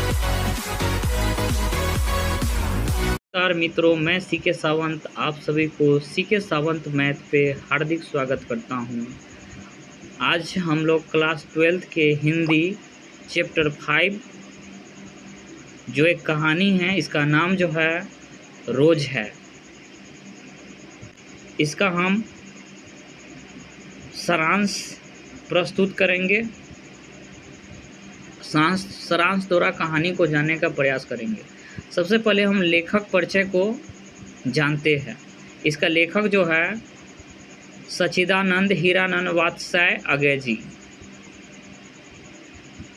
नमस्कार मित्रों, मैं सीके सावंत आप सभी को सीके सावंत मैथ पे हार्दिक स्वागत करता हूँ। आज हम लोग क्लास 12th के हिंदी चैप्टर 5 जो एक कहानी है, इसका नाम जो है रोज है। इसका हम सारांश प्रस्तुत करेंगे। सारांश द्वारा कहानी को जानने का प्रयास करेंगे। सबसे पहले हम लेखक परिचय को जानते हैं। इसका लेखक जो है सच्चिदानंद हीरानंद वात्स्यायन अगेय जी।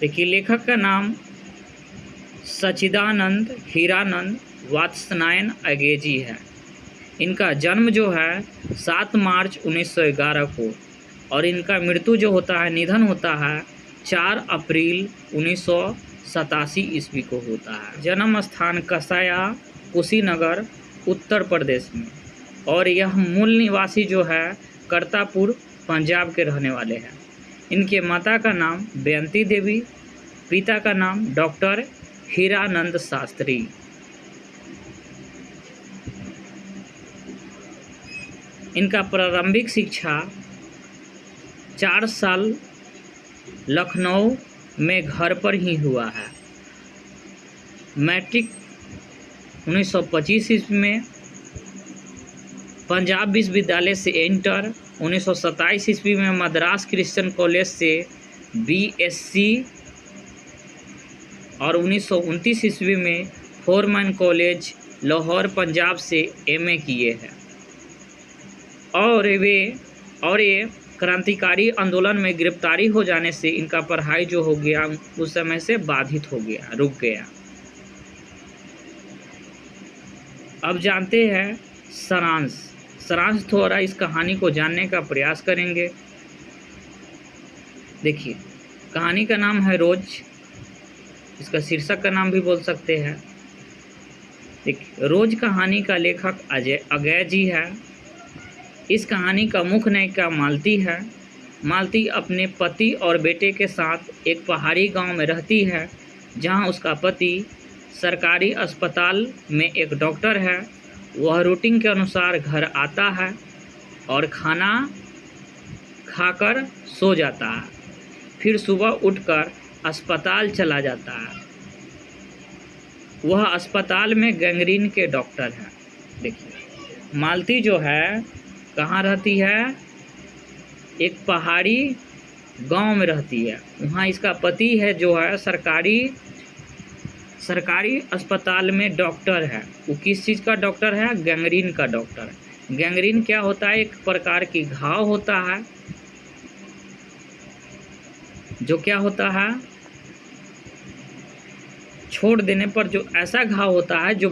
देखिए, लेखक का नाम सच्चिदानंद हीरानंद वात्स्यायन अगेय जी है। इनका जन्म जो है 7 मार्च 1911 को और इनका मृत्यु जो होता है, निधन होता है 4 अप्रैल 1987 ईस्वी को होता है। जन्म स्थान कसाया, कुशीनगर, उत्तर प्रदेश में, और यह मूल निवासी जो है करतापुर, पंजाब के रहने वाले हैं। इनके माता का नाम बेंती देवी, पिता का नाम डॉक्टर हीरानंद शास्त्री। इनका प्रारंभिक शिक्षा 4 साल लखनऊ में घर पर ही हुआ है। मैट्रिक 1925 ईस्वी में, पंजाब विश्वविद्यालय से इंटर 1927 ईस्वी में, मद्रास क्रिश्चियन कॉलेज से बीएससी और 1929 ईस्वी में फोरमैन कॉलेज लाहौर, पंजाब से एमए किए हैं। और ये क्रांतिकारी आंदोलन में गिरफ्तारी हो जाने से इनका पढ़ाई जो हो गया उस समय से बाधित हो गया, रुक गया। अब जानते हैं सारांश द्वारा इस कहानी को जानने का प्रयास करेंगे। देखिए, कहानी का नाम है रोज। इसका शीर्षक का नाम भी बोल सकते हैं। देखिए, रोज कहानी का लेखक अगेय जी है। इस कहानी का मुख्य नायिका मालती है। मालती अपने पति और बेटे के साथ एक पहाड़ी गांव में रहती है, जहां उसका पति सरकारी अस्पताल में एक डॉक्टर है। वह रूटीन के अनुसार घर आता है और खाना खाकर सो जाता है, फिर सुबह उठकर अस्पताल चला जाता है। वह अस्पताल में गैंग्रीन के डॉक्टर है। देखिए, मालती जो है कहाँ रहती है? एक पहाड़ी गांव में रहती है। वहाँ इसका पति है जो है सरकारी अस्पताल में डॉक्टर है। वो किस चीज़ का डॉक्टर है? गैंग्रीन का डॉक्टर। गैंग्रीन क्या होता है? एक प्रकार की घाव होता है, जो क्या होता है, छोड़ देने पर जो ऐसा घाव होता है जो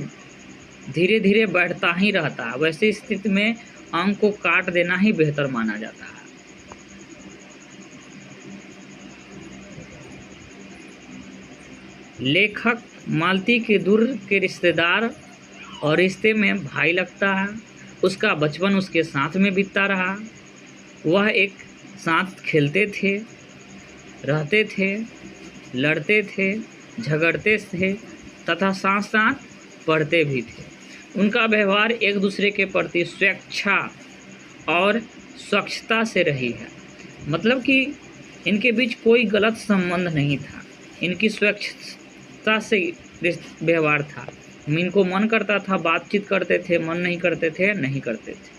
धीरे धीरे बढ़ता ही रहता है। वैसी स्थिति में अंग को काट देना ही बेहतर माना जाता है। लेखक मालती के दूर के रिश्तेदार और रिश्ते में भाई लगता है। उसका बचपन उसके साथ में बीतता रहा। वह एक साथ खेलते थे, रहते थे, लड़ते थे, झगड़ते थे तथा साथ साथ पढ़ते भी थे। उनका व्यवहार एक दूसरे के प्रति स्वेच्छा और स्वच्छता से रही है। मतलब कि इनके बीच कोई गलत संबंध नहीं था। इनकी स्वच्छता से व्यवहार था। इनको मन करता था बातचीत करते थे, मन नहीं करते थे नहीं करते थे।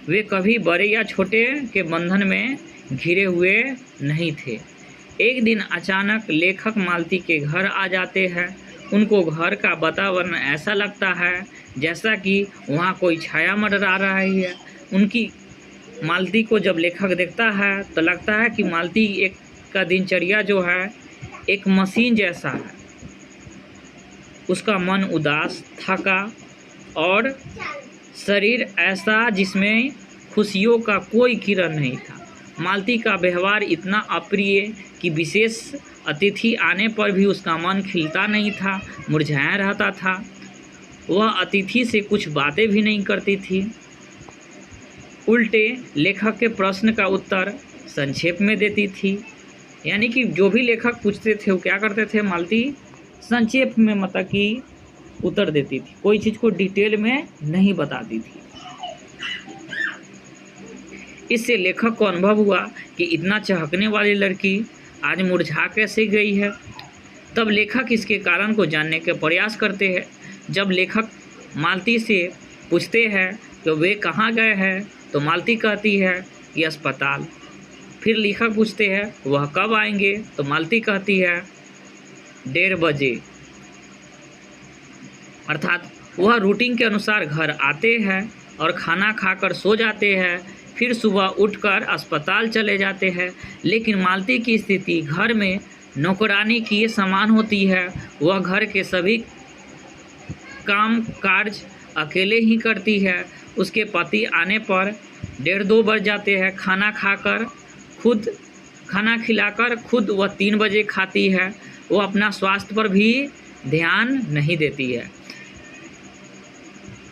वे कभी बड़े या छोटे के बंधन में घिरे हुए नहीं थे। एक दिन अचानक लेखक मालती के घर आ जाते हैं। उनको घर का वातावरण ऐसा लगता है जैसा कि वहाँ कोई छाया मंडरा रही है। उनकी मालती को जब लेखक देखता है तो लगता है कि मालती का दिनचर्या जो है एक मशीन जैसा है। उसका मन उदास, थका और शरीर ऐसा जिसमें खुशियों का कोई किरण नहीं था। मालती का व्यवहार इतना अप्रिय कि विशेष अतिथि आने पर भी उसका मन खिलता नहीं था, मुरझाया रहता था। वह अतिथि से कुछ बातें भी नहीं करती थी। उल्टे लेखक के प्रश्न का उत्तर संक्षेप में देती थी, यानी कि जो भी लेखक पूछते थे वो क्या करते थे, मालती संक्षेप में मतलब कि उत्तर देती थी, कोई चीज़ को डिटेल में नहीं बताती थी। इससे लेखक को अनुभव हुआ कि इतना चहकने वाली लड़की आज मुरझा कैसे गई है। तब लेखक इसके कारण को जानने के प्रयास करते हैं। जब लेखक मालती से पूछते हैं कि वे कहाँ गए हैं, तो मालती कहती है कि अस्पताल। फिर लेखक पूछते हैं वह कब आएंगे, तो मालती कहती है 1:30 बजे। अर्थात वह रूटीन के अनुसार घर आते हैं और खाना खाकर सो जाते हैं, फिर सुबह उठकर अस्पताल चले जाते हैं। लेकिन मालती की स्थिति घर में नौकरानी की समान होती है। वह घर के सभी काम काज अकेले ही करती है। उसके पति आने पर 1:30-2 बज जाते हैं। खाना खिलाकर खुद वह 3 बजे खाती है। वो अपना स्वास्थ्य पर भी ध्यान नहीं देती है।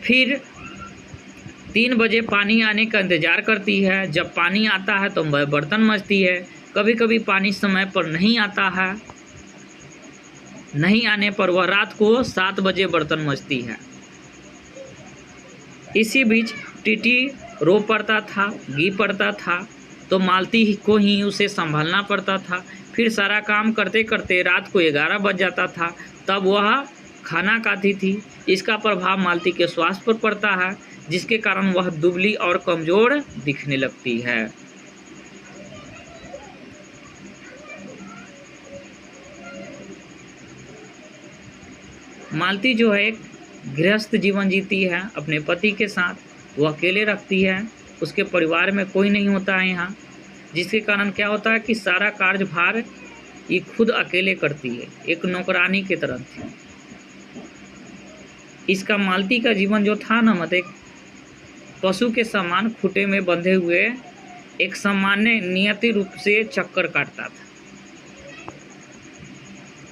फिर 3 बजे पानी आने का इंतज़ार करती है। जब पानी आता है तो वह बर्तन मांजती है। कभी कभी पानी समय पर नहीं आता है, नहीं आने पर वह रात को 7 बजे बर्तन मांजती है। इसी बीच टीटी रो पड़ता था, गी पड़ता था, तो मालती को ही उसे संभालना पड़ता था। फिर सारा काम करते करते रात को 11 बज जाता था, तब वह खाना खाती थी। इसका प्रभाव मालती के स्वास्थ्य पर पड़ता है, जिसके कारण वह दुबली और कमज़ोर दिखने लगती है। मालती जो है एक गृहस्थ जीवन जीती है अपने पति के साथ। वो अकेले रखती है, उसके परिवार में कोई नहीं होता है यहाँ, जिसके कारण क्या होता है कि सारा कार्यभार ये खुद अकेले करती है, एक नौकरानी की तरह थी। इसका मालती का जीवन जो था ना, मतलब एक पशु के समान खूंटे में बंधे हुए एक सामान्य नियति रूप से चक्कर काटता था।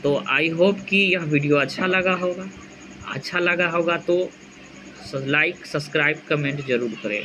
तो आई होप कि यह वीडियो अच्छा लगा होगा तो लाइक, सब्सक्राइब, कमेंट जरूर करें।